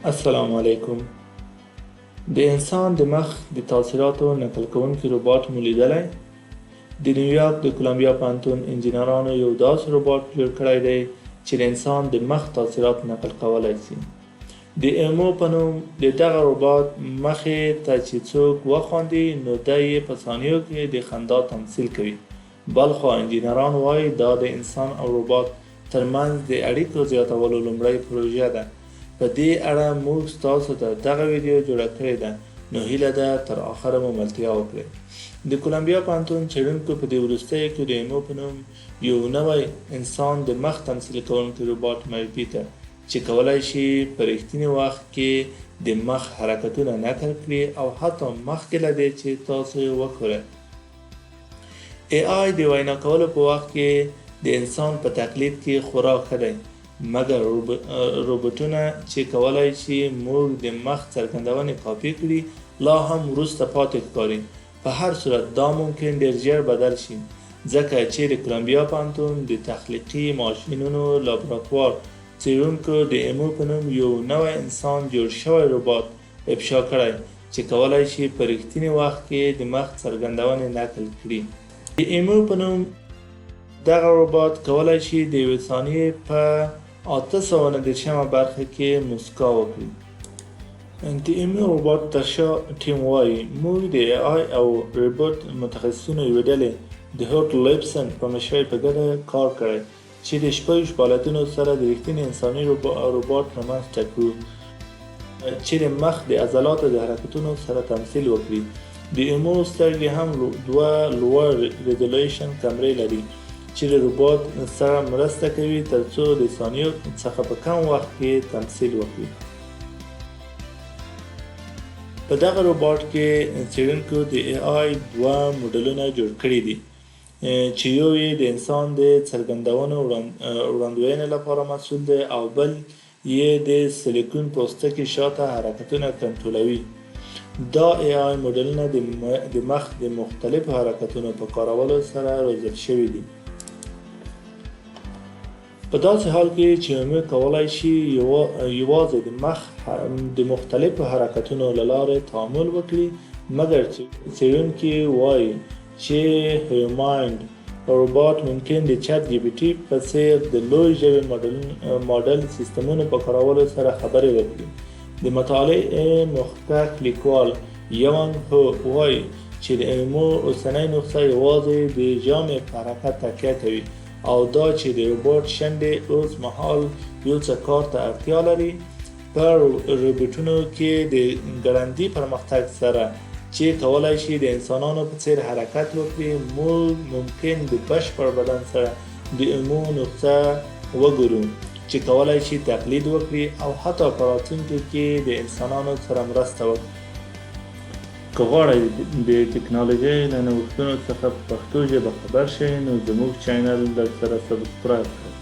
السلام علیکم. د انسان د مخ د تاثیراتو نقل کوونکي روباټ مو لیدلی؟ د نیویارک د کولمبیا پوهنتون انجینرانو یو داسې روباټ جوړ کړی دی چې د انسان د مخ تاثیرات نقل کولی شي. د ایمو په نوم د دغه روباټ مخې ته چې څوک وخواندي نو دی یې په ثانیو کې د خندا تمثیل کوي. بلخوا انجینران وایي دا د انسان او روباټ ترمنځ د اړیکو زیاتولو لومړۍ پروژه ده. په دې اړه موږ ستاسو ته دغه ویډیو جوړه کړې ده، نو هیله ده تر آخره مو ملتیا وکړئ. د کولمبیا پوهنتون څېړونکو په دې وروستیو کې د ایمو په نوم یو نوی انسان د مخ تمثیل کوونکی روباټ معرفي کړ چې کولی شي په رښتیني وخت کې د مخ حرکتونه نقل کړي او حتی مخکې له دې چې تاسو یې وګورئ. AI د وینا کولو په وخت کې د انسان په تقلید کې خورا ښه دی، مګر روبوټونه چې کولی شي موږ د مخ څرګندونې کاپي کړي لا هم وروسته پاتې ښکاري. په هر صورت دا ممکن ډېر ژر بدل شي، ځکه چې د کولمبیا پوهنتون د تخلیقي ماشینونو لابراتوار څېړونکو د ایمو په نوم یو نوی انسان جوړ شوی روباټ افشا کړی چې کولی شي په رښتیني وخت کې د مخ څرګندونې نقل کړي. د ایمو په نوم دغه روباټ کولی شي د یوې ثانیې په 890 برخه کې موسکا وکړي. د ایمو روباټ ترشا ټیم وایي موږ د AI او روبوټ متخصصینو یوې ډلې د هوټ لیبسن په مشرۍ په ګډه کار کړی چې د شپږ فعالیتونو سره د رښتیني انساني روباټ رامنځته کړو چې د مخ د عضلاتو د حرکتونو سره تمثیل وکړي. د ایمو سترګې هم دوه لوړ ریزولوشن کمرې لري چې د روباټ سره مرسته کوي ترڅو د ثانیو څخه په کم وخت کې تمثیل وکړي. په دغه روباټ کې څېړونکو د AI دوه موډلونه جوړ کړي دي چې یو یې د انسان د څرګندونو وړاندوینې لپاره مسؤل دی او بل یې د سیلیکون پوستکي شاته حرکتونه کنټرولوي. دا AI موډلونه د مخ د مختلفو حرکتونو په کارولو سره روزل شوي دي. په داسې حال کې چې موږ کولی شي یوازې د مخ د مختلفو حرکتونو له لارې تعامل وکړي، مګر څېړونکي وایي چې هیومانډ روباټ ممکن د چټ جی پي ټي په څېر د لوی ژبې ماډل سیستمونو په کارولو سره خبرې وکړي. د مطالعې مخکښ لیکوال یوان هو وایي چې د ایمو اوسنۍ نسخه یوازې د ژامې په حرکت تکیه کوي او دا چې د روباټ شونډې اوس مهال یو څه کار ته اړتیا لري. په روبوټونو کې د ګړندي پرمختګ سره چې کولی شي د انسانانو په څېر حرکت وکړي، موږ ممکن د بشپړ بدن سره د ایمو نسخه وګورو چې کولی شي تقلید وکړي او حتی په راتلونکي کې د انسانانو سره مرسته وکړي. که غواړئ د ټکنالوژۍ له نوښتونو څخه په پښتو ژبه خبر شئ نو زموږ چینل درسره سبسکرایب کړئ.